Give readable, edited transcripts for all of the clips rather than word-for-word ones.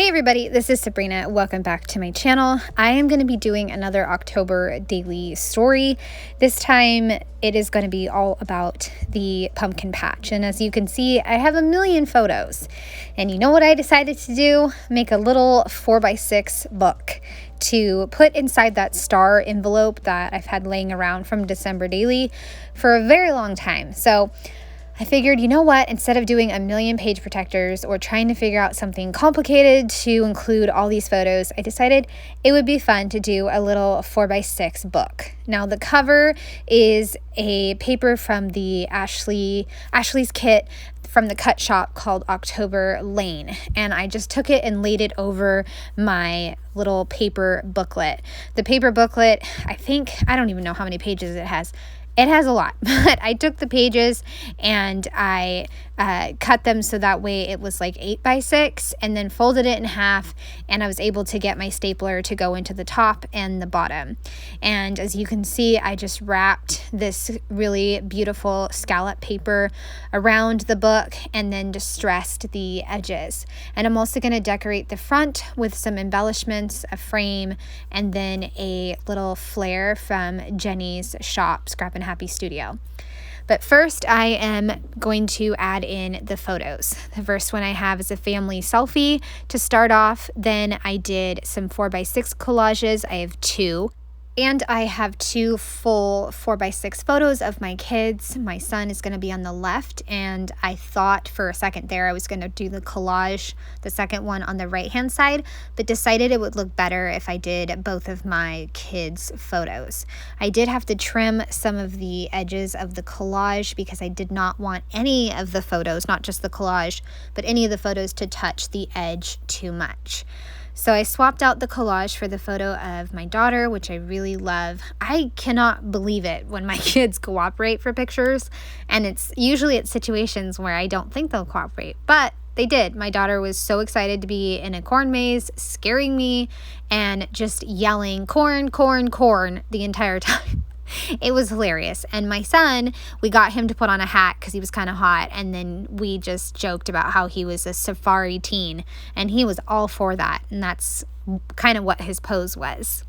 Hey everybody, this is Sabrina. Welcome back to my channel. I am going to be doing another October daily story. This time it is going to be all about the pumpkin patch. And as you can see, I have a million photos. And you know what I decided to do? Make a little 4x6 book to put inside that star envelope that I've had laying around from December daily for a very long time. So I figured, you know what, instead of doing a million page protectors or trying to figure out something complicated to include all these photos, I decided it would be fun to do a little 4x6 book. Now the cover is a paper from the Ashley's kit from the CutShoppe called October Lane, and I just took it and laid it over my little paper booklet. The paper booklet, I don't even know how many pages it has. It has a lot, but I took the pages and I cut them so that way it was like 8x6 and then folded it in half, and I was able to get my stapler to go into the top and the bottom. And as you can see, I just wrapped this really beautiful scallop paper around the book and then distressed the edges. And I'm also going to decorate the front with some embellishments, a frame, and then a little Flair from Jenny's shop, ScrappinHappyStudio. But first, I am going to add in the photos. The first one I have is a family selfie to start off. Then I did some 4x6 collages. I have two. And I have two full 4x6 photos of my kids. My son is going to be on the left, and I thought for a second there I was going to do the collage, the second one on the right-hand side, but decided it would look better if I did both of my kids' photos. I did have to trim some of the edges of the collage because I did not want any of the photos, not just the collage, but any of the photos to touch the edge too much. So I swapped out the collage for the photo of my daughter, which I really love. I cannot believe it when my kids cooperate for pictures, and it's usually at situations where I don't think they'll cooperate, but they did. My daughter was so excited to be in a corn maze, scaring me and just yelling, "Corn, corn, corn," the entire time. It was hilarious. And my son, we got him to put on a hat because he was kind of hot, and then we just joked about how he was a safari teen, and he was all for that, and that's kind of what his pose was.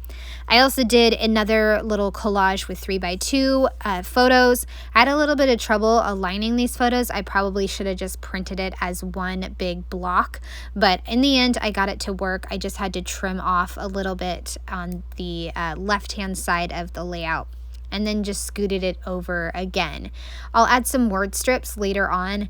I also did another little collage with 3x2 photos. I had a little bit of trouble aligning these photos. I probably should have just printed it as one big block, but in the end I got it to work. I just had to trim off a little bit on the left-hand side of the layout, and then just scooted it over again. I'll add some word strips later on,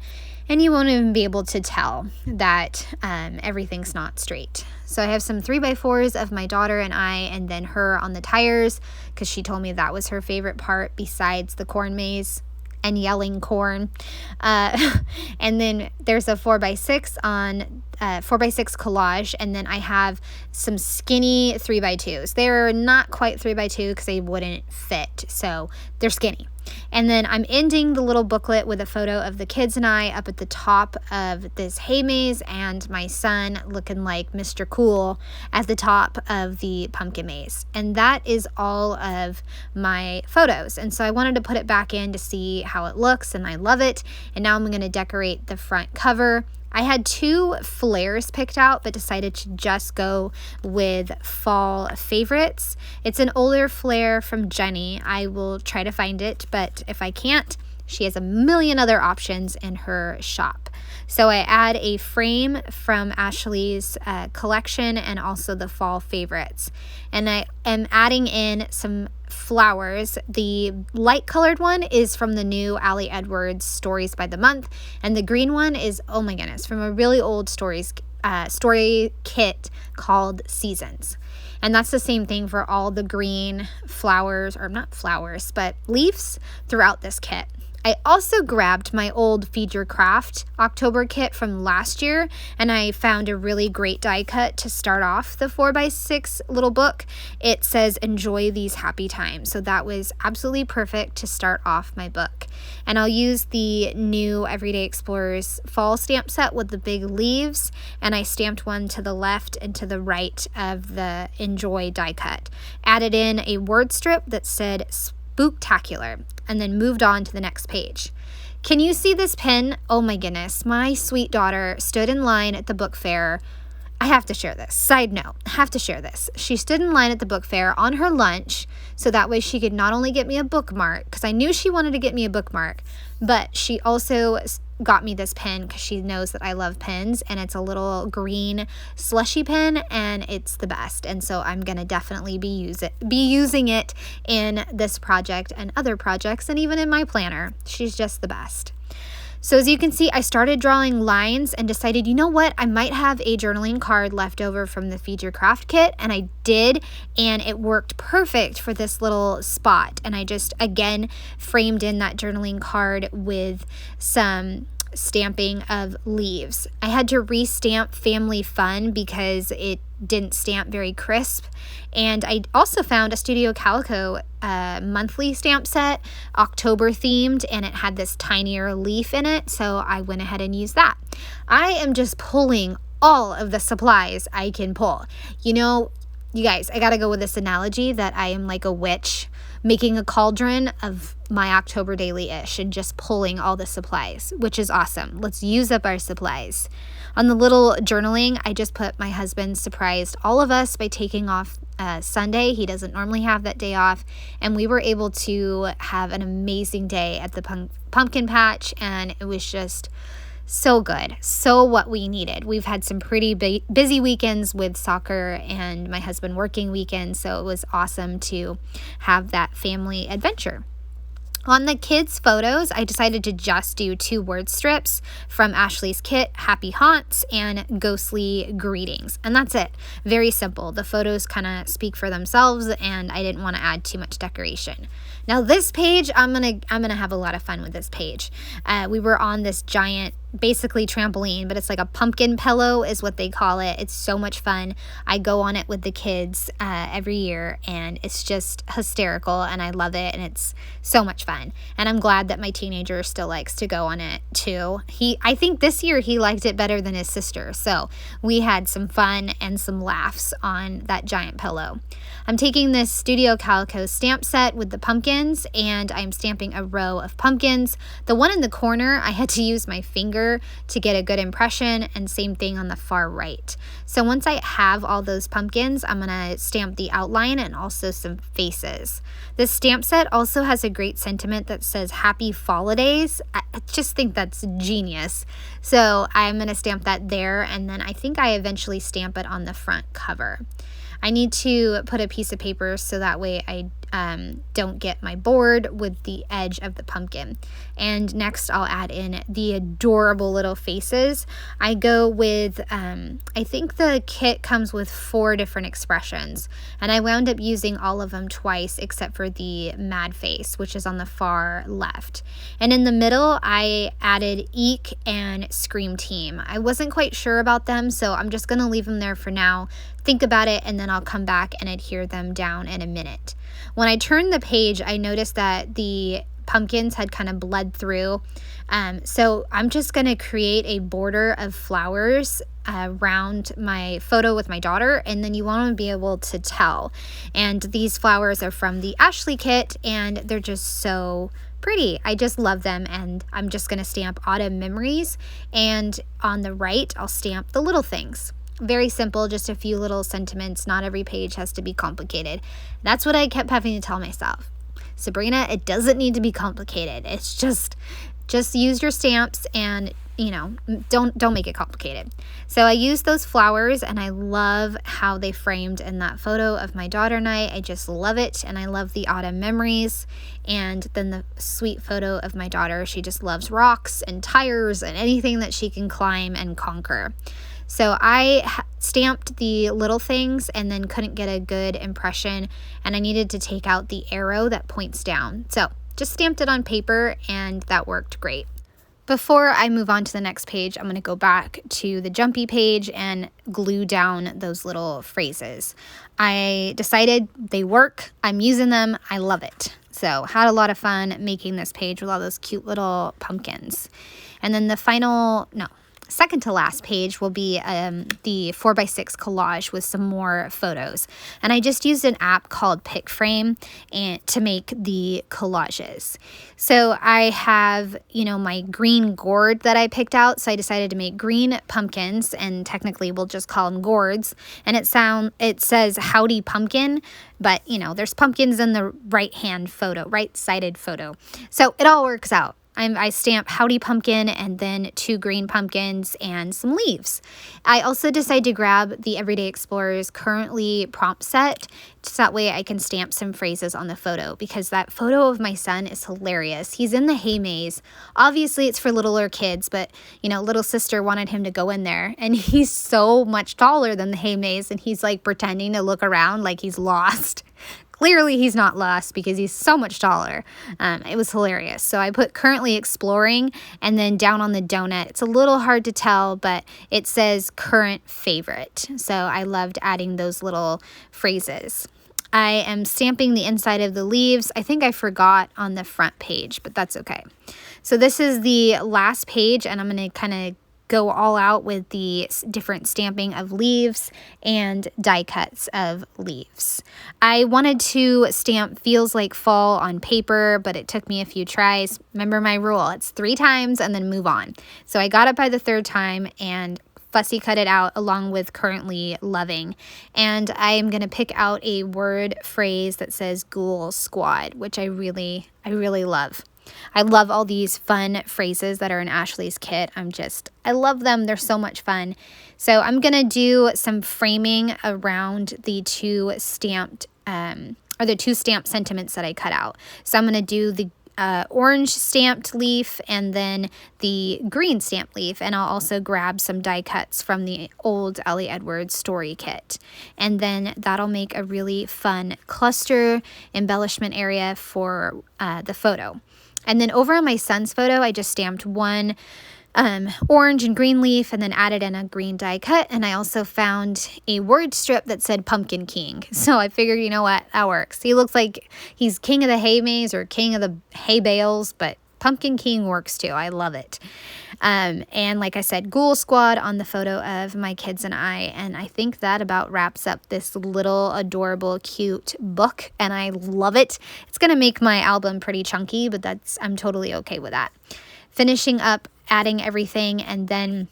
and you won't even be able to tell that everything's not straight. So I have some 3x4s of my daughter and I, and then her on the tires, because she told me that was her favorite part besides the corn maze and yelling corn. And then there's a 4x6 on 4x6 collage, and then I have some skinny 3x2s. They're not quite 3x2 because they wouldn't fit, so they're skinny. And then I'm ending the little booklet with a photo of the kids and I up at the top of this hay maze, and my son looking like Mr. Cool at the top of the pumpkin maze. And that is all of my photos. And so I wanted to put it back in to see how it looks, and I love it. And now I'm going to decorate the front cover. I had two flares picked out, but decided to just go with fall favorites. It's an older flare from Jenny. I will try to find it, but if I can't, she has a million other options in her shop. So I add a frame from Ashley's collection and also the fall favorites. And I am adding in some flowers. The light colored one is from the new Ali Edwards Stories by the Month, and the green one is, oh my goodness, from a really old story kit called Seasons. And that's the same thing for all the green flowers, or not flowers, but leaves throughout this kit. I also grabbed my old Feed Your Craft October kit from last year, and I found a really great die cut to start off the 4x6 little book. It says, "Enjoy these happy times." So that was absolutely perfect to start off my book. And I'll use the new Everyday Explorers fall stamp set with the big leaves, and I stamped one to the left and to the right of the Enjoy die cut. Added in a word strip that said Spooktacular, and then moved on to the next page. Can you see this pin? Oh my goodness, my sweet daughter stood in line at the book fair I have to share this. Side note, I have to share this. She stood in line at the book fair on her lunch so that way she could not only get me a bookmark, because I knew she wanted to get me a bookmark, but she also got me this pen because she knows that I love pens, and it's a little green slushy pen, and it's the best. And so I'm going to definitely be using it in this project and other projects, and even in my planner. She's just the best. So as you can see, I started drawing lines and decided, you know what, I might have a journaling card left over from the Feed Your Craft kit, and I did, and it worked perfect for this little spot. And I just, again, framed in that journaling card with some stamping of leaves. I had to re-stamp Family Fun because it didn't stamp very crisp. And I also found a Studio Calico monthly stamp set, October themed, and it had this tinier leaf in it, so I went ahead and used that. I am just pulling all of the supplies I can pull. You know, you guys, I gotta go with this analogy that I am like a witch making a cauldron of my October daily-ish and just pulling all the supplies, which is awesome. Let's use up our supplies. On the little journaling, I just put my husband surprised all of us by taking off Sunday. He doesn't normally have that day off, and we were able to have an amazing day at the pumpkin patch, and it was just so good. So what we needed. We've had some pretty busy weekends with soccer and my husband working weekends, so it was awesome to have that family adventure. On the kids' photos, I decided to just do 2 word strips from Ashley's kit, Happy Haunts and Ghostly Greetings. And that's it. Very simple. The photos kind of speak for themselves, and I didn't want to add too much decoration. Now this page, I'm gonna have a lot of fun with this page. We were on this giant, basically trampoline, but it's like a pumpkin pillow is what they call it. It's so much fun. I go on it with the kids every year, and it's just hysterical, and I love it, and it's so much fun. And I'm glad that my teenager still likes to go on it too. I think this year he liked it better than his sister, so we had some fun and some laughs on that giant pillow. I'm taking this Studio Calico stamp set with the pumpkins, and I'm stamping a row of pumpkins. The one in the corner, I had to use my finger to get a good impression, and same thing on the far right. So once I have all those pumpkins, I'm gonna stamp the outline and also some faces. This stamp set also has a great sentiment that says Happy Falladays. I just think that's genius. So I'm gonna stamp that there, and then I think I eventually stamp it on the front cover. I need to put a piece of paper so that way I don't get my board with the edge of the pumpkin. And next I'll add in the adorable little faces. I go with, I think the kit comes with 4 different expressions, and I wound up using all of them twice except for the mad face, which is on the far left. And in the middle, I added Eek and Scream Team. I wasn't quite sure about them, so I'm just gonna leave them there for now. Think about it, and then I'll come back and adhere them down in a minute. When I turned the page, I noticed that the pumpkins had kind of bled through. So I'm just going to create a border of flowers around my photo with my daughter, and then you want to be able to tell. And these flowers are from the Ashley kit, and they're just so pretty. I just love them, and I'm just going to stamp Autumn Memories, and on the right, I'll stamp the little things. Very simple, just a few little sentiments. Not every page has to be complicated. That's what I kept having to tell myself. Sabrina, it doesn't need to be complicated. It's just use your stamps, and don't make it complicated. So I used those flowers, and I love how they framed in that photo of my daughter and I just love it, and I love the Autumn Memories. And then the sweet photo of my daughter, she just loves rocks and tires and anything that she can climb and conquer. So I stamped the little things and then couldn't get a good impression, and I needed to take out the arrow that points down. So just stamped it on paper, and that worked great. Before I move on to the next page, I'm going to go back to the jumpy page and glue down those little phrases. I decided they work. I'm using them. I love it. So had a lot of fun making this page with all those cute little pumpkins. And then second to last page will be the 4x6 collage with some more photos. And I just used an app called PicFrame and to make the collages. So I have, you know, my green gourd that I picked out. So I decided to make green pumpkins, and technically we'll just call them gourds. And it says Howdy pumpkin, but you know, there's pumpkins in the right-sided photo. So it all works out. I stamp Howdy pumpkin and then 2 green pumpkins and some leaves. I also decided to grab the Everyday Explorer's currently prompt set, so that way I can stamp some phrases on the photo, because that photo of my son is hilarious. He's in the hay maze. Obviously it's for littler kids, but you know, little sister wanted him to go in there, and he's so much taller than the hay maze, and he's like pretending to look around like he's lost. Clearly he's not lost because he's so much taller. It was hilarious. So I put currently exploring, and then down on the donut, it's a little hard to tell, but it says current favorite. So I loved adding those little phrases. I am stamping the inside of the leaves. I think I forgot on the front page, but that's okay. So this is the last page, and I'm going to kind of go all out with the different stamping of leaves and die cuts of leaves. I wanted to stamp feels like fall on paper, but it took me a few tries. Remember my rule, it's 3 times and then move on. So I got it by the 3rd time and fussy cut it out along with currently loving. And I am going to pick out a word phrase that says ghoul squad, which I really love. I love all these fun phrases that are in Ashley's kit. I love them. They're so much fun. So I'm going to do some framing around the 2 stamped, the 2 stamped sentiments that I cut out. So I'm going to do the orange stamped leaf and then the green stamped leaf, and I'll also grab some die cuts from the old Ellie Edwards story kit, and then that'll make a really fun cluster embellishment area for the photo. And then over on my son's photo, I just stamped 1 orange and green leaf and then added in a green die cut. And I also found a word strip that said Pumpkin King. So I figured, you know what, that works. He looks like he's king of the hay maze or king of the hay bales, but Pumpkin King works too. I love it. And like I said, Ghoul Squad on the photo of my kids and I. And I think that about wraps up this little adorable, cute book. And I love it. It's going to make my album pretty chunky, but I'm totally okay with that. Finishing up, adding everything, and then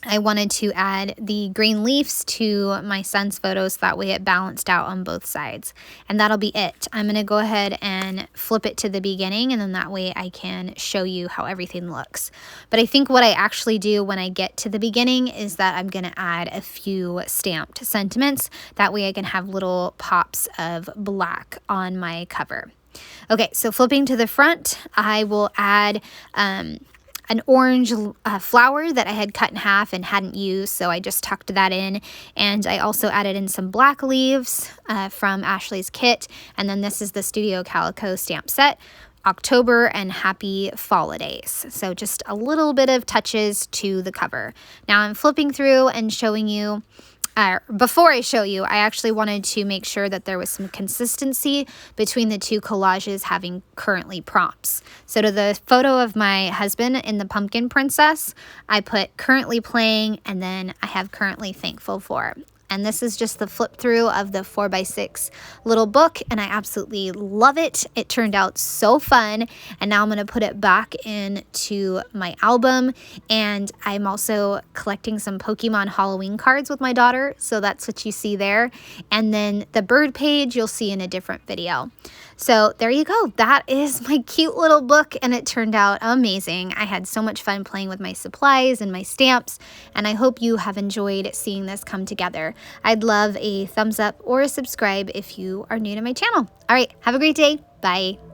I wanted to add the green leaves to my son's photos. That way it balanced out on both sides. And that'll be it. I'm going to go ahead and flip it to the beginning, and then that way I can show you how everything looks. But I think what I actually do when I get to the beginning is that I'm going to add a few stamped sentiments. That way I can have little pops of black on my cover. Okay, so flipping to the front, I will add an orange flower that I had cut in half and hadn't used, so I just tucked that in. And I also added in some black leaves from Ashley's kit. And then this is the Studio Calico stamp set, October and Happy Holidays. So just a little bit of touches to the cover. Now I'm flipping through and showing you. Before I show you, I actually wanted to make sure that there was some consistency between the 2 collages having currently prompts. So to the photo of my husband in the Pumpkin Princess, I put currently playing, and then I have currently thankful for. And this is just the flip through of the 4x6 little book, and I absolutely love it. It turned out so fun, and now I'm going to put it back into my album. And I'm also collecting some Pokemon Halloween cards with my daughter, so that's what you see there. And then the bird page you'll see in a different video. So there you go. That is my cute little book, and it turned out amazing. I had so much fun playing with my supplies and my stamps, and I hope you have enjoyed seeing this come together. I'd love a thumbs up or a subscribe if you are new to my channel. All right, have a great day. Bye.